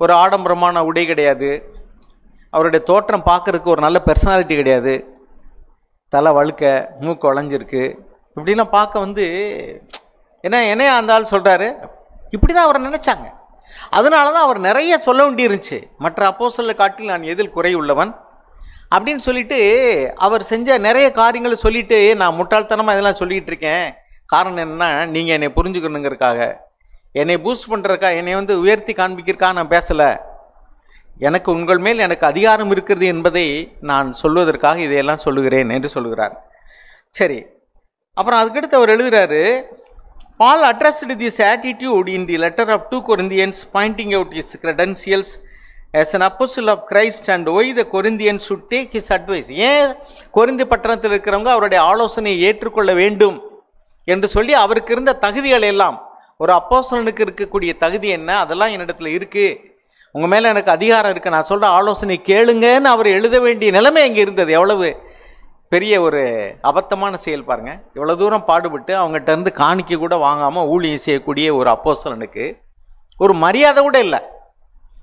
ஒரு ஆடம்பரமான உடை கிடையாது, அவருடைய தோற்றம் பார்க்குறதுக்கு ஒரு நல்ல பர்சனாலிட்டி கிடையாது, தலை வழுக்க, மூக்கு வளைஞ்சிருக்கு, இப்படிலாம் பார்க்க வந்து என்னையா அந்த ஆள் சொல்கிறாரு, இப்படி தான் அவரை நினச்சாங்க. அதனால தான் அவர் நிறைய சொல்ல வேண்டியிருந்துச்சு. மற்ற அப்போஸ்தலரை காட்டில் நான் எதில் குறை உள்ளவன் அப்படின்னு சொல்லிட்டு அவர் செஞ்ச நிறைய காரியங்களை சொல்லிட்டு, நான் முட்டாள்தனமாக இதெல்லாம் சொல்லிகிட்டு இருக்கேன், காரணம் என்னென்னா நீங்கள் என்னை புரிஞ்சுக்கணுங்கிறதுக்காக, என்னை பூஸ்ட் பண்ணுறதுக்காக, என்னை வந்து உயர்த்தி காண்பிக்கிறதுக்காக நான் பேசலை, எனக்கு உங்கள் மேல் எனக்கு அதிகாரம் இருக்கிறது என்பதை நான் சொல்வதற்காக இதையெல்லாம் சொல்லுகிறேன் என்று சொல்லுகிறார். சரி, அப்புறம் அதுக்கடுத்து அவர் எழுதுகிறாரு, Paul addressed this attitude in the letter of 2 Corinthians, pointing out his credentials as an apostle of Christ and why the Corinthians should take his advice. ஏன் கொரிந்து பட்டணத்தில் இருக்கிறவங்க அவருடைய ஆலோசனையை ஏற்றுக்கொள்ள வேண்டும் என்று சொல்லி அவருக்கு இருந்த தகுதிகள் எல்லாம், ஒரு அப்போஸ்தலனுக்கு இருக்கக்கூடிய தகுதி என்ன, அதெல்லாம் என்னிடத்துல இருக்குது, உங்கள் மேலே எனக்கு அதிகாரம் இருக்குது, நான் சொல்கிற ஆலோசனை கேளுங்கன்னு அவர் எழுத வேண்டிய நிலைமை அங்கே இருந்தது. எவ்வளவு பெரிய ஒரு அபத்தமான செயல் பாருங்கள். இவ்வளோ தூரம் பாடுபட்டு அவங்ககிட்ட இருந்து காணிக்க கூட வாங்காமல் ஊழியம் செய்யக்கூடிய ஒரு அப்போஸ்தலனுக்கு ஒரு மரியாதை கூட இல்லை,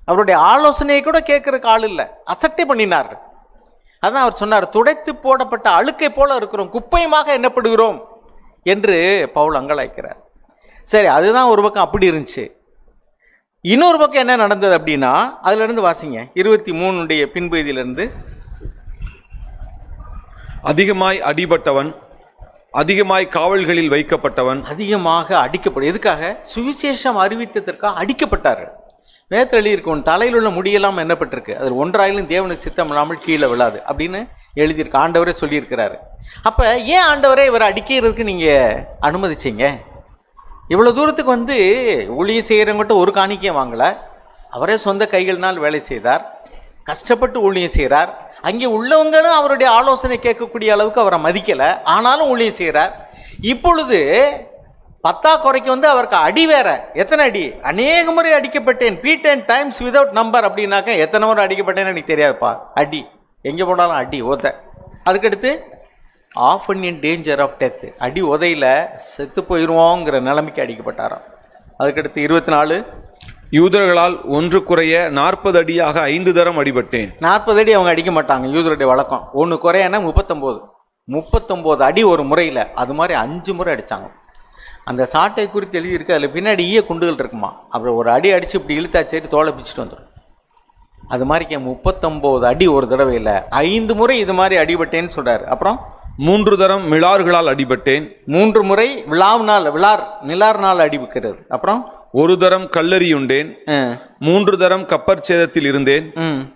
அவருடைய ஆலோசனையை கூட கேட்குறதுக்கு ஆள் இல்லை, அசட்டை பண்ணினார்கள். அதான் அவர் சொன்னார், துடைத்து போடப்பட்ட அழுக்கை போல இருக்கிறோம், குப்பையுமாக எண்ணப்படுகிறோம் என்று பவுல் அங்கலாய்க்கிறார். சரி, அதுதான் ஒரு பக்கம் அப்படி இருந்துச்சு. இன்னொரு பக்கம் என்ன நடந்தது அப்படின்னா, அதிலிருந்து வாசிங்க 23 பின்பகுதியிலிருந்து. அதிகமாய் அடிபட்டவன், அதிகமாய் காவல்களில் வைக்கப்பட்டவன், அதிகமாக அடிக்கப்படும். எதுக்காக? சுவிசேஷம் அறிவித்ததற்காக அடிக்கப்பட்டார். வேதத்தில் எழுதியிருக்கவன் தலையில் உள்ள முடியெல்லாம் என்னப்பட்டிருக்கு, அதில் ஒன்றாயிலும் தேவனுக்கு சித்தம் இல்லாமல் கீழே விழாது அப்படின்னு எழுதியிருக்கு, ஆண்டவரே சொல்லியிருக்கிறாரு. அப்போ ஏன் ஆண்டவரே இவரை அடிக்கிறதுக்கு நீங்கள் அனுமதிச்சிங்க? இவ்வளோ தூரத்துக்கு வந்து ஊழியம் செய்கிறவங்ககிட்ட ஒரு காணிக்கையும் வாங்கலை, அவரே சொந்த கைகள்னால் வேலை செய்தார், கஷ்டப்பட்டு ஊழியம் செய்கிறார், அங்கே உள்ளவங்களும் அவருடைய ஆலோசனை கேட்கக்கூடிய அளவுக்கு அவரை மதிக்கலை, ஆனாலும் ஊழியம் செய்கிறார். இப்பொழுது 10 குறைக்கு வந்து அவருக்கு அடி வேற. எத்தனை அடி? அநேக முறை அடிக்கப்பட்டேன், beaten times without number அப்படின்னாக்க எத்தனை முறை அடிக்கப்பட்டேன்னு எனக்கு தெரியாதுப்பா. அடி எங்கே போனாலும் அடி உதை. அதுக்கடுத்து often in danger of death, அடி உதையில் செத்து போயிடுவோங்கிற நிலைமைக்கு அடிக்கப்பட்டாராம். அதுக்கடுத்து 24, யூதர்களால் ஒன்று குறைய 40 அடியாக 5 தரம் அடிபட்டேன். 40 அடி அவங்க அடிக்க மாட்டாங்க, யூதருடைய வழக்கம். ஒன்று குறையனா 39 அடி ஒரு முறையில், அது மாதிரி 5 முறை அடித்தாங்க. அந்த சாட்டை குறித்து எழுதியிருக்கு, அதில் பின்னாடி ஈய குண்டுகள் இருக்குமா, அப்புறம் ஒரு அடி அடித்து இப்படி இழுத்தா சரி தோலை பிச்சுட்டு வந்துடும். அது மாதிரி 39 அடி ஒரு தடவை இல்லை, 5 முறை இது மாதிரி அடிபட்டேன்னு சொல்கிறார். அப்புறம் 3 தரம் மிளார்களால் அடிபட்டேன். 3 முறை நிலார்னால் அடிபக்கிறது. அப்புறம் 1 தரம் கல்லறியுண்டேன். 3 தரம் கப்பற் சேதத்தில் இருந்தேன்.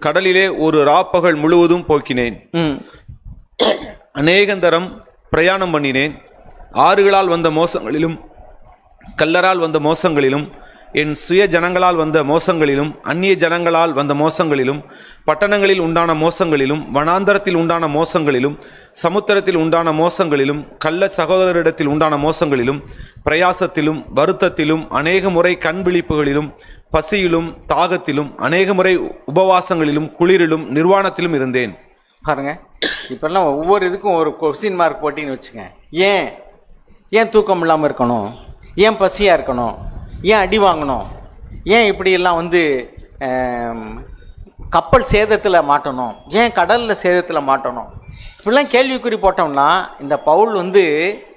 கடலிலே ஒரு ராப்பகல் முழுவதும் போக்கினேன். அநேகந்தரம் பிரயாணம் பண்ணினேன். ஆறுகளால் வந்த மோசங்களிலும் கல்லரால் வந்த மோசங்களிலும் என் சுய ஜனங்களால் வந்த மோசங்களிலும் அந்நிய ஜனங்களால் வந்த மோசங்களிலும் பட்டணங்களில் உண்டான மோசங்களிலும் வனாந்தரத்தில் உண்டான மோசங்களிலும் சமுத்திரத்தில் உண்டான மோசங்களிலும் கள்ள சகோதரரிடத்தில் உண்டான மோசங்களிலும் பிரயாசத்திலும் வருத்தத்திலும் அநேக முறை கண் விழிப்புகளிலும் பசியிலும் தாகத்திலும் அநேக முறை உபவாசங்களிலும் குளிரிலும் நிர்வாணத்திலும் இருந்தேன். பாருங்க, இப்பெல்லாம் ஒவ்வொரு இதுக்கும் ஒரு கொஸ்டின் மார்க் போட்டின்னு வச்சுங்க. ஏன் தூக்கம் இல்லாமல் இருக்கணும், ஏன் பசியாக இருக்கணும், ஏன் அடி வாங்கணும், ஏன் இப்படியெல்லாம் வந்து கப்பல் சேதத்தில் மாட்டணும், ஏன் கடலில் சேதத்தில் மாட்டணும், இப்படிலாம் கேள்விக்குறி போட்டோம்னா இந்த பவுல் வந்து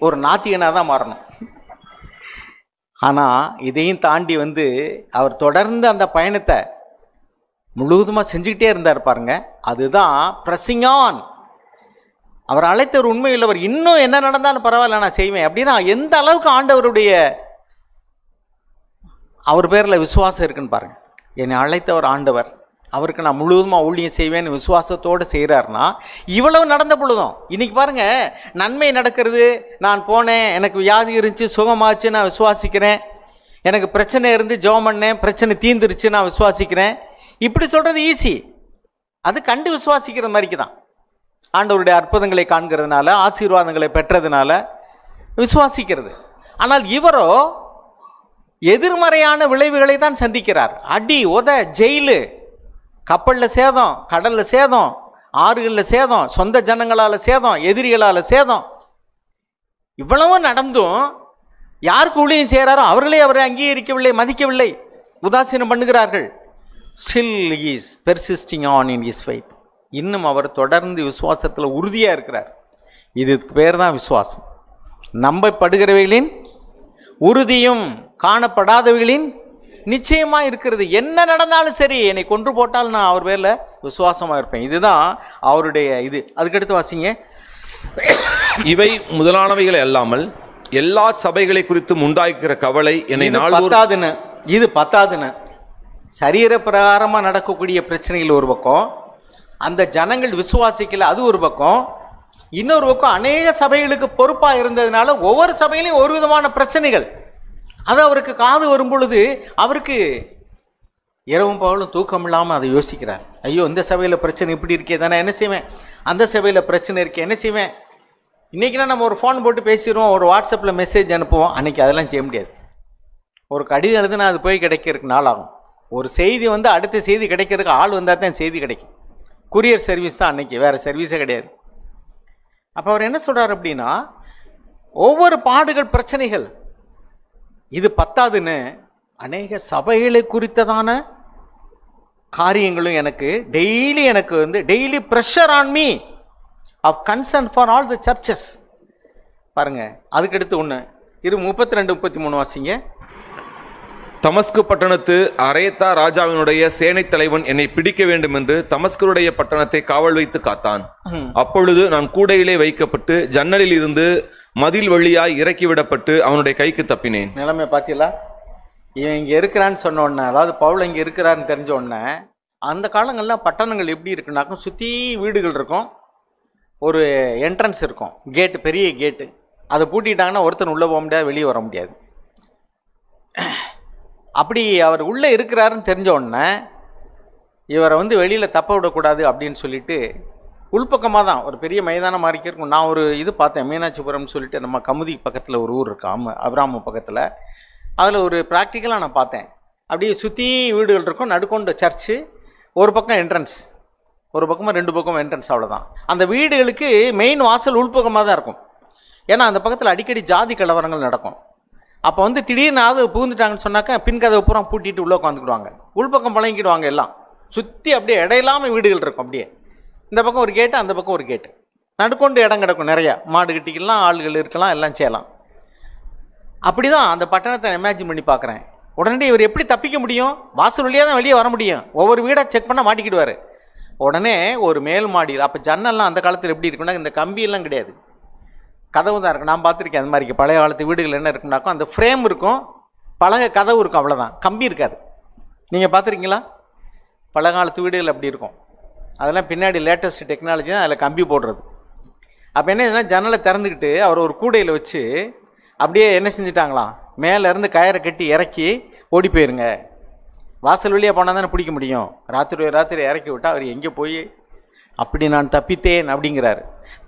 ஒரு நாத்திகனாக தான் மாறணும். ஆனால் இதையும் தாண்டி வந்து அவர் தொடர்ந்து அந்த பயணத்தை முழுவதுமாக செஞ்சுக்கிட்டே இருந்தார் பாருங்க. அதுதான் பிரசிங் ஆன். அவர் அழைத்தவர் உண்மையில் அவர் இன்னும் என்ன நடந்தாலும் பரவாயில்ல நான் செய்வேன் அப்படின்னா எந்த அளவுக்கு ஆண்டவருடைய அவர் பேரில் விசுவாசம் இருக்குன்னு பாருங்கள். என்னை அழைத்தவர் ஆண்டவர், அவருக்கு நான் முழுவதுமாக ஊழியம் செய்வேன்னு விசுவாசத்தோடு செய்கிறாருன்னா இவ்வளவு நடந்த பொழுதும் இன்றைக்கி பாருங்கள், நன்மை நடக்கிறது, நான் போனேன், எனக்கு வியாதி இருந்துச்சு, சுகமாச்சு, நான் விசுவாசிக்கிறேன், எனக்கு பிரச்சனை இருந்து ஜெபம் பண்ணேன், பிரச்சனை தீந்துருச்சு, நான் விசுவாசிக்கிறேன், இப்படி சொல்கிறது ஈஸி. அது கண்டு விசுவாசிக்கிற மாதிரிக்கு தான். ஆண்டவருடைய அற்புதங்களை காண்கிறதுனால, ஆசீர்வாதங்களை பெற்றதுனால விசுவாசிக்கிறது. ஆனால் இவரோ எதிர்மறையான விளைவுகளை தான் சந்திக்கிறார். அடி உத, ஜெயிலு, கப்பலில் சேதம், கடலில் சேதம், ஆறுகளில் சேதம், சொந்த ஜனங்களால் சேதம், எதிரிகளால் சேதம். இவ்வளவும் நடந்தும் யாருக்கு ஊழியம் செய்கிறாரோ அவர்களே அவரை அங்கீகரிக்கவில்லை, மதிக்கவில்லை, உதாசீனம் பண்ணுகிறார்கள். Still is persisting on in his faith. இன்னும் அவர் தொடர்ந்து விசுவாசத்தில் உறுதியாக இருக்கிறார். இதுக்கு பேர் தான் விசுவாசம். நம்பப்படுகிறவைகளின் உறுதியும் காணப்படாதவைகளின் நிச்சயமாக இருக்கிறது. என்ன நடந்தாலும் சரி, என்னை கொன்று போட்டால் நான் அவர் பேரில் விசுவாசமாக இருப்பேன். இதுதான் அவருடைய இது. அதுக்கடுத்து வாசிங்க. இவை முதலானவைகளை அல்லாமல் எல்லா சபைகளை குறித்தும் உண்டாக்குகிற கவலை என்னை இது பத்தாதுன்னு சரீர பிரகாரமாக நடக்கக்கூடிய பிரச்சனைகள் ஒரு பக்கம், அந்த ஜனங்கள் விசுவாசிக்கல அது ஒரு பக்கம், இன்னொரு பக்கம் அநேக சபைகளுக்கு பொறுப்பாக இருந்ததுனால ஒவ்வொரு சபையிலையும் ஒரு விதமான பிரச்சனைகள். அது அவருக்கு காது வரும் பொழுது அவருக்கு இரவும் பகலும் தூக்கம் இல்லாமல் அதை யோசிக்கிறார். ஐயோ, இந்த சபையில் பிரச்சனை இப்படி இருக்கே, தானே என்ன செய்வேன், அந்த சபையில் பிரச்சனை இருக்கே என்ன செய்வேன். இன்றைக்கினா நம்ம ஒரு ஃபோன் போட்டு பேசிடுவோம், ஒரு வாட்ஸ்அப்பில் மெசேஜ் அனுப்புவோம். அன்றைக்கி அதெல்லாம் செய்ய முடியாது. ஒரு கடிதம் எழுதுனா அது போய் கிடைக்கிறதுக்கு நாள் ஆகும். ஒரு செய்தி வந்து அடுத்த செய்தி கிடைக்கிறதுக்கு ஆள் வந்தால் தான் செய்தி கிடைக்கும். குரியர் சர்வீஸ் தான் அன்றைக்கி, வேறு சர்வீஸே கிடையாது. அப்போ அவர் என்ன சொல்கிறார் அப்படின்னா, ஒவ்வொரு பாடுகள் பிரச்சனைகள் இது பத்தாதுன்னு அநேக சபைகளை குறித்ததான காரியங்களும் எனக்கு daily pressure on me of concern for all the churches. பாருங்கள், அதுக்கடுத்து ஒன்று 32-33 வாசிங்க. தமஸ்கு பட்டணத்து அரேத்தா ராஜாவினுடைய சேனை தலைவன் என்னை பிடிக்க வேண்டும் என்று தமஸ்கருடைய பட்டணத்தை காவல் வைத்து காத்தான். அப்பொழுது நான் கூடையிலே வைக்கப்பட்டு ஜன்னலில் இருந்து மதில் வழியாய் இறக்கிவிடப்பட்டு அவனுடைய கைக்கு தப்பினேன். நிலைமை பார்த்தீங்களா? இவன் இங்கே இருக்கிறான்னு சொன்ன உடனே, அதாவது பவுல் இங்கே இருக்கிறான்னு தெரிஞ்ச உடனே, அந்த காலங்களில் பட்டணங்கள் எப்படி இருக்குன்னாக்கும் சுற்றி வீடுகள் இருக்கும், ஒரு என்ட்ரன்ஸ் இருக்கும், கேட்டு, பெரிய கேட்டு. அதை பூட்டிட்டாங்கன்னா ஒருத்தன் உள்ளே போக முடியாது, வெளியே வர முடியாது. அப்படி அவர் உள்ளே இருக்கிறாருன்னு தெரிஞ்ச உடனே இவரை வந்து வெளியில் தப்ப விடக்கூடாது அப்படின்னு சொல்லிட்டு உள்பக்கமாக தான் ஒரு பெரிய மைதானம் மாதிரி இருக்கும். நான் ஒரு இது பார்த்தேன், மீனாட்சிபுரம்னு சொல்லிட்டு நம்ம கமுதி பக்கத்தில் ஒரு ஊர் இருக்கு, அபிராம பக்கத்தில். அதில் ஒரு ப்ராக்டிக்கலாக நான் பார்த்தேன். அப்படியே சுற்றி வீடுகள் இருக்கும், நடுக்கொண்டு சர்ச்சு, ஒரு பக்கம் என்ட்ரன்ஸ், ஒரு பக்கமாக 2 பக்கம் என்ட்ரன்ஸ், அவ்வளோதான். அந்த வீடுகளுக்கு மெயின் வாசல் உள்பக்கமாக தான் இருக்கும். ஏன்னா அந்த பக்கத்தில் அடிக்கடி ஜாதி கலவரங்கள் நடக்கும். அப்போ வந்து திடீர்னு அது புகுந்துட்டாங்கன்னு சொன்னாக்கா பின்கதவை பூரா பூட்டிட்டு உள்ளே உட்காந்துக்கிடுவாங்க, உள்பக்கம் பழங்கிடுவாங்க. எல்லாம் சுற்றி அப்படியே இடையில்லாமல் வீடுகள் இருக்கும். அப்படியே இந்த பக்கம் ஒரு கேட்டு, அந்த பக்கம் ஒரு கேட்டு, நடுக்கொண்டு இடம் கிடக்கும், நிறையா மாடு கட்டிக்கலாம், ஆளுகள் இருக்கலாம், எல்லாம் செய்யலாம். அப்படி தான் அந்த பட்டணத்தை இமேஜின் பண்ணி பார்க்குறேன். உடனே இவர் எப்படி தப்பிக்க முடியும்? வாசல் வழியாக தான் வெளியே வர முடியும். ஒவ்வொரு வீடாக செக் பண்ணால் மாட்டிக்கிடுவார். உடனே ஒரு மேல் மாடியில், அப்போ ஜன்னல்லாம் அந்த காலத்தில் எப்படி இருக்குன்னா, இந்த கம்பியெல்லாம் கிடையாது, கதவு தான் இருக்கும். நான் பார்த்துருக்கேன் அந்த மாதிரி. பழைய காலத்து வீடுகள் என்ன இருக்குன்னாக்கும் அந்த ஃப்ரேம் இருக்கும், பழைய கதவு இருக்கும், அவ்வளோதான், கம்பி இருக்காது. நீங்கள் பார்த்துருக்கீங்களா? பழைய காலத்து வீடுகள் அப்படி இருக்கும். அதெல்லாம் பின்னாடி லேட்டஸ்ட் டெக்னாலஜி தான் அதில் கம்பி போடுறது. அப்போ என்ன ஜன்னலை திறந்துக்கிட்டு அவர் ஒரு கூடையில் வச்சு அப்படியே என்ன செஞ்சுட்டாங்களாம், மேலேருந்து கயரை கட்டி இறக்கி ஓடி போயிருங்க, வாசல் வழியாக போனால் தானே பிடிக்க முடியும். ராத்திரி இறக்கி விட்டால் அவர் எங்கே போய் அப்படி நான் தப்பித்தேன் அப்படிங்கிறாரு.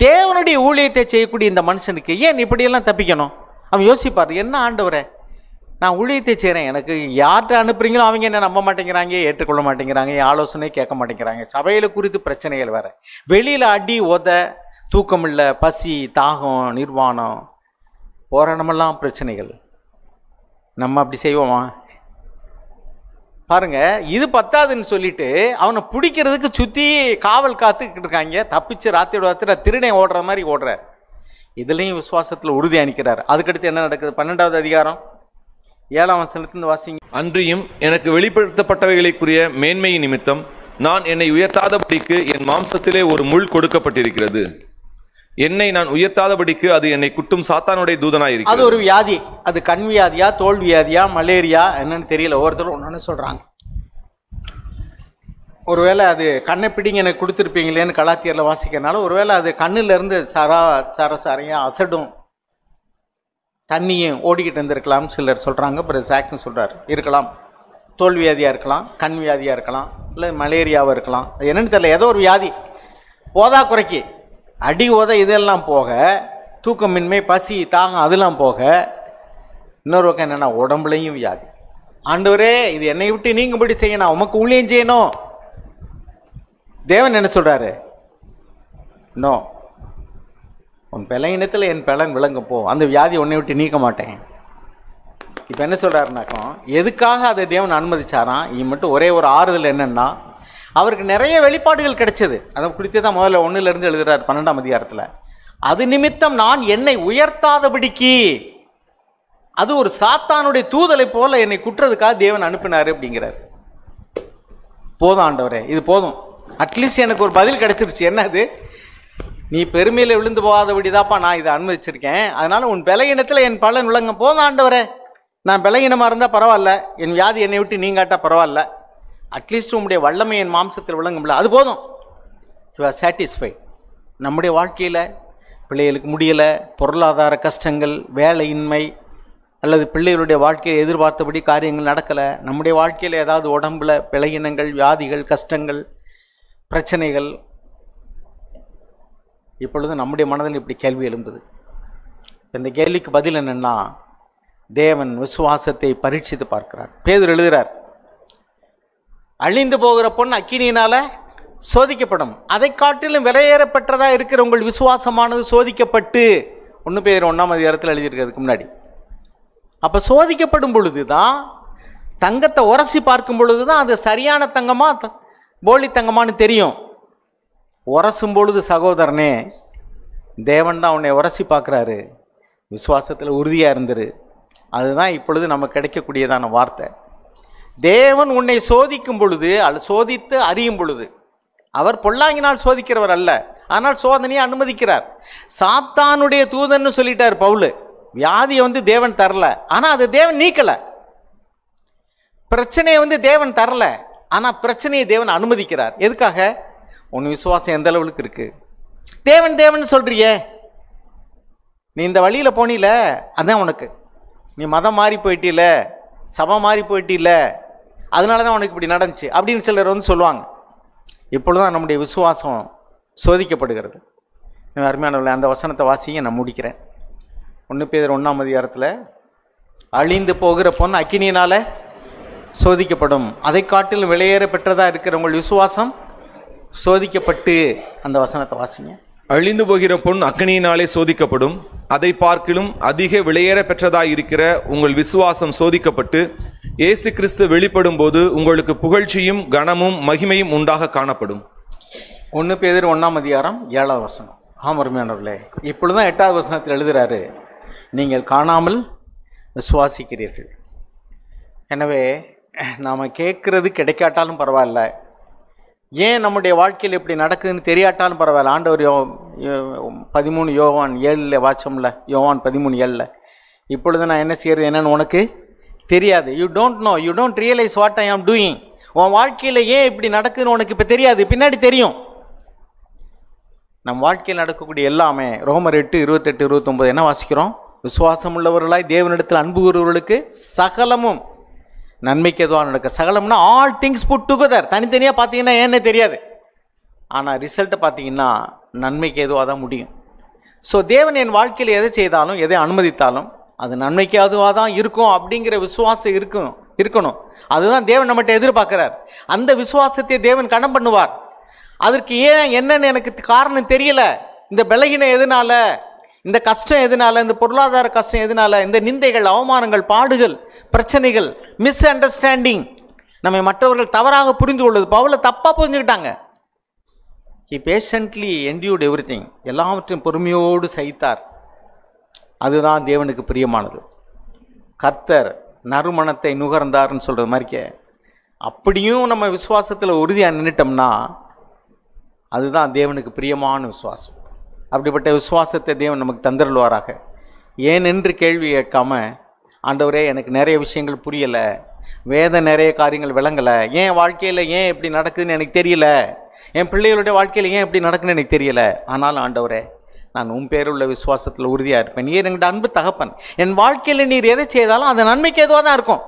தேவனுடைய ஊழியத்தை செய்யக்கூடிய இந்த மனுஷனுக்கு ஏன் இப்படியெல்லாம் தப்பிக்கணும்? அவன் யோசிப்பார், என்ன ஆண்டவரே, நான் ஊழியத்தை செய்கிறேன், எனக்கு யார்கிட்ட அனுப்புறீங்களோ அவங்க என்ன நம்ப மாட்டேங்கிறாங்க, ஏற்றுக்கொள்ள மாட்டேங்கிறாங்க, என் ஆலோசனை கேட்க மாட்டேங்கிறாங்க. சபையில் குறித்து பிரச்சனைகள் வேறு, வெளியில் அடி உத, தூக்கம் இல்லை, பசி, தாகம், நிர்வாணம், போராடமெல்லாம் பிரச்சனைகள். நம்ம அப்படி செய்வோமா? பாருங்க, இது பத்தாதுன்னு சொல்லிட்டு அவனை பிடிக்கிறதுக்கு சுற்றி காவல் காத்துக்கிட்டு இருக்காங்க. தப்பிச்சு ராத்திரி திருடை ஓடுற மாதிரி ஓடுற. இதுலேயும் விசுவாசத்தில் உறுதி அணிக்கிறார். அதுக்கடுத்து என்ன நடக்குது? 12வது அதிகாரம் 7ஆம் வசனத்திலிருந்து வாசிங்க. அன்றியும் எனக்கு வெளிப்படுத்தப்பட்டவைகளுக்குரிய மேன்மையின் நிமித்தம் நான் என்னை உயர்த்தாதபடிக்கு என் மாம்சத்திலே ஒரு முள் கொடுக்கப்பட்டிருக்கிறது. என்னை நான் உயர்த்தாதபடிக்கு அது என்னை குட்டும் சாத்தானுடைய தூதனாய் இருக்கு. அது ஒரு வியாதி. அது கண் வியாதியா, தோல் வியாதியா, மலேரியா என்னன்னு தெரியல. ஒவ்வொருத்தரும் ஒன்று சொல்றாங்க. ஒருவேளை அது கண்ணை பிடிங்க எனக்கு கொடுத்துருப்பீங்களேன்னு கலாத்தியரில் வாசிக்கிறனால ஒருவேளை அது கண்ணிலிருந்து சாரையா அசடும் தண்ணியும் ஓடிக்கிட்டு இருந்திருக்கலாம்னு சிலர் சொல்கிறாங்க. அப்புறம் சாக்னு சொல்கிறார், இருக்கலாம். தோல் வியாதியாக இருக்கலாம், கண் வியாதியாக இருக்கலாம், இல்லை மலேரியாவாக இருக்கலாம். அது என்னன்னு தெரியல, ஏதோ ஒரு வியாதி. போதா குறைக்கி அடி உத இதெல்லாம் போக, தூக்கமின்மை, பசி, தாகம் அதெல்லாம் போக, இன்னொரு பக்கம் என்னென்னா உடம்புலையும் வியாதி. ஆண்டவரே, இது என்னை விட்டு நீங்கள் இப்படி செய்யணும், உமக்கு ஊழியம் செய்யணும். தேவன் என்ன சொல்கிறாரு? நோ, உன் பலகீனத்தில் என் பலன் விளங்க போ, அந்த வியாதி உன்னை விட்டு நீக்க மாட்டேன். இப்போ என்ன சொல்கிறாருனாக்கோ, எதுக்காக அதை தேவன் அனுமதிச்சாராம்? இது மட்டும் ஒரே ஒரு ஆறுதல் என்னென்னா, அவருக்கு நிறைய வெளிப்பாடுகள் கிடைச்சது. அதை குறித்து தான் முதல்ல 1 எழுதுகிறார் 12ஆம் அதிகாரத்தில். அது நிமித்தம் நான் என்னை உயர்த்தாதபடிக்கு, அது ஒரு சாத்தானுடைய தூதலை போல என்னை குற்றதுக்காக தேவன் அனுப்பினார் அப்படிங்கிறார். போதும் ஆண்டவரே, இது போதும், அட்லீஸ்ட் எனக்கு ஒரு பதில் கிடைச்சிருச்சு. என்னது? நீ பெருமையில் விழுந்து போகாதபடிதாப்பா நான் இதை அனுமதிச்சிருக்கேன். அதனால உன் பலகீனத்தில் என் பலன் விளங்க. போதும் ஆண்டவரே, நான் பலகீனமாக இருந்தால் பரவாயில்ல, என் வியாதி என்னை விட்டு நீங்காட்டா பரவாயில்ல, அட்லீஸ்ட் உங்களுடைய வல்லமை என் மாம்சத்தில் விளங்கும்ல, அது போதும். You are satisfied. நம்முடைய வாழ்க்கையில் பிள்ளைகளுக்கு முடியலை, பொருளாதார கஷ்டங்கள், வேலையின்மை, அல்லது பிள்ளைகளுடைய வாழ்க்கையை எதிர்பார்த்தபடி காரியங்கள் நடக்கலை, நம்முடைய வாழ்க்கையில் ஏதாவது உடம்புல பலகீனங்கள், வியாதிகள், கஷ்டங்கள், பிரச்சனைகள், இப்பொழுது நம்முடைய மனதில் இப்படி கேள்வி எழும்புது. இந்த கேள்விக்கு பதில் என்னென்னா, தேவன் விசுவாசத்தை பரீட்சித்து பார்க்கிறார். பேதுரு எழுதுகிறார், அழிந்து போகிற பொன் அக்கினியினால சோதிக்கப்படும், அதை காட்டிலும் விலையேறப்பட்டதாக இருக்கிற உங்கள் விசுவாசமானது சோதிக்கப்பட்டு. 1 பேதுரு 1ஆம் அதிகாரத்தில் எழுதியிருக்கிறதுக்கு முன்னாடி. அப்போ சோதிக்கப்படும் பொழுது தான், தங்கத்தை உரசி பார்க்கும் பொழுது தான் அது சரியான தங்கமா போலி தங்கமானு தெரியும். உரசும் பொழுது சகோதரனே, தேவன் தான் உன்னை உரசி பார்க்குறாரு, விசுவாசத்தில் உறுதியாக இருந்துரு. அதுதான் இப்பொழுது நமக்கு கிடைக்கக்கூடியதான வார்த்தை. தேவன் உன்னை சோதிக்கும் பொழுது, சோதித்து அறியும் பொழுது, அவர் பொல்லாங்கினால் சோதிக்கிறவர் அல்ல, ஆனால் சோதனையை அனுமதிக்கிறார். சாத்தானுடைய தூதன்னு சொல்லிட்டார் பவுல். வியாதியை தேவன் தரல, ஆனால் அதை தேவன் நீக்கலை. பிரச்சனையை தேவன் தரல, ஆனால் பிரச்சனையை தேவன் அனுமதிக்கிறார். எதுக்காக? உன் விசுவாசம் எந்த அளவுக்கு இருக்கு? தேவன் தேவன் சொல்றியே, நீ இந்த வழியில் போனில, அதான் உனக்கு, நீ மதம் மாறி போயிட்டில, சபை மாறி போயிட்டில, அதனால தான் உனக்கு இப்படி நடந்துச்சு அப்படின்னு சிலர் சொல்லுவாங்க. இப்பொழுதுதான் நம்முடைய விசுவாசம் சோதிக்கப்படுகிறது. அருமையானவர்களே, அந்த வசனத்தை வாசிங்க, நான் முடிக்கிறேன். 1 பேதுரு 1ஆம் அதிகாரத்தில், அழிந்து போகிற பொன் அக்கினியினால சோதிக்கப்படும், அதை காட்டிலும் விலையேற பெற்றதாக இருக்கிற உங்கள் விசுவாசம் சோதிக்கப்பட்டு. அந்த வசனத்தை வாசிங்க. அழிந்து போகிற பொன் அக்கினியினாலே சோதிக்கப்படும், அதை பார்க்கிலும் அதிக விலையேற பெற்றதாய் இருக்கிற உங்கள் விசுவாசம் சோதிக்கப்பட்டு இயேசு கிறிஸ்து வெளிப்படும் போது உங்களுக்கு புகழ்ச்சியும் கனமும் மகிமையும் உண்டாக காணப்படும். 1 பேதுரு 1ஆம் அதிகாரம் 7ஆம் வசனம். அருமையானவர்களே, இப்பொழுதுதான் 8ஆவது வசனத்தில் எழுதுகிறாரு, நீங்கள் காணாமல் விசுவாசிக்கிறீர்கள். எனவே நாம் கேட்கறது கிடைக்காட்டாலும் பரவாயில்ல, ஏன் நம்முடைய வாழ்க்கையில் இப்படி நடக்குதுன்னு தெரியாட்டாலும் பரவாயில்ல. ஆண்டவர் 13 யோவான் 7 வாட்சம்ல, யோவான் 13:7, இப்பொழுது நான் என்ன செய்யறது என்னன்னு உனக்கு தெரியாது. You don't know, you don't realise what I ஆம் டூயிங். உன் வாழ்க்கையில் ஏன் இப்படி நடக்குதுன்னு உனக்கு இப்போ தெரியாது, பின்னாடி தெரியும். நம் வாழ்க்கையில் நடக்கக்கூடிய எல்லாமே ரோமர் 8:28-29 என்ன வாசிக்கிறோம்? விசுவாசம் உள்ளவர்களாய் தேவனிடத்தில் அன்பு கூறுவர்களுக்கு சகலமும் நன்மைக்கு எதுவாக நடக்க. சகலம்னா ஆல் திங்ஸ் புட் டுகெதர். தனித்தனியாக பார்த்தீங்கன்னா ஏன்னே தெரியாது, ஆனால் ரிசல்ட்டை பார்த்தீங்கன்னா நன்மைக்கு எதுவாக தான் முடியும். ஸோ தேவன் என் வாழ்க்கையில் எதை செய்தாலும், எதை அனுமதித்தாலும் அது நன்மைக்கு அதுவாக தான் இருக்கும் அப்படிங்கிற விசுவாசம் இருக்கணும். அதுதான் தேவன் நம்மகிட்ட எதிர்பார்க்கிறார். அந்த விசுவாசத்தை தேவன் கணம் பண்ணுவார். அதற்கு ஏன் என்னன்னு எனக்கு காரணம் தெரியல, இந்த பலகீனம் எதனால, இந்த கஷ்டம் எதனால, இந்த பொருளாதார கஷ்டம் எதனால, இந்த நிந்தைகள், அவமானங்கள், பாடுகள், பிரச்சனைகள், மிஸ் அண்டர்ஸ்டாண்டிங், நம்மை மற்றவர்கள் தவறாக புரிந்து கொள்வது. பவுலை தப்பாக புரிஞ்சுக்கிட்டாங்க. ஹி பேஷண்ட்லி என்டியூர்ட் எவ்ரிதிங், எல்லாவற்றையும் பொறுமையோடு சகித்தார். அதுதான் தேவனுக்கு பிரியமானது. கர்த்தர் நறுமணத்தை நுகர்ந்தார்னு சொல்கிறது மாதிரிக்க, அப்படியும் நம்ம விசுவாசத்தில் உறுதியாக நின்றுட்டோம்னா அதுதான் தேவனுக்கு பிரியமான விசுவாசம். அப்படிப்பட்ட விசுவாசத்தை தேவன் நமக்கு தந்தருள்வாராக. ஏன் என்று கேள்வி கேட்காம, ஆண்டவரே எனக்கு நிறைய விஷயங்கள் புரியலை, நிறைய காரியங்கள் விளங்கலை, ஏன் வாழ்க்கையில் ஏன் இப்படி நடக்குதுன்னு எனக்கு தெரியல, என் பிள்ளைகளுடைய வாழ்க்கையில் ஏன் இப்படி நடக்குதுன்னு எனக்கு தெரியல, ஆனாலும் ஆண்டவரே நான் உன் பேருள்ள விசுவாசத்தில் உறுதியாக இருப்பேன். நீர் என்கிட்ட அன்பு தகப்பன், என் வாழ்க்கையில் நீர் எதை செய்தாலும் அது நன்மைக்கு எதுவாக தான் இருக்கும்.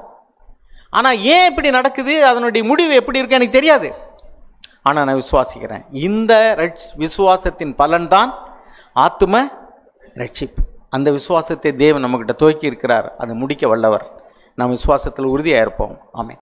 ஆனால் ஏன் இப்படி நடக்குது, அதனுடைய முடிவு எப்படி இருக்கு எனக்கு தெரியாது, ஆனால் நான் விசுவாசிக்கிறேன். இந்த விசுவாசத்தின் பலன்தான் ஆத்தும ரட்சிப்பு. அந்த விசுவாசத்தை தேவன் நம்மகிட்ட துவக்கி இருக்கிறார், அதை முடிக்க வல்லவர். நாம் விசுவாசத்தில் உறுதியாக இருப்போம். ஆமென்.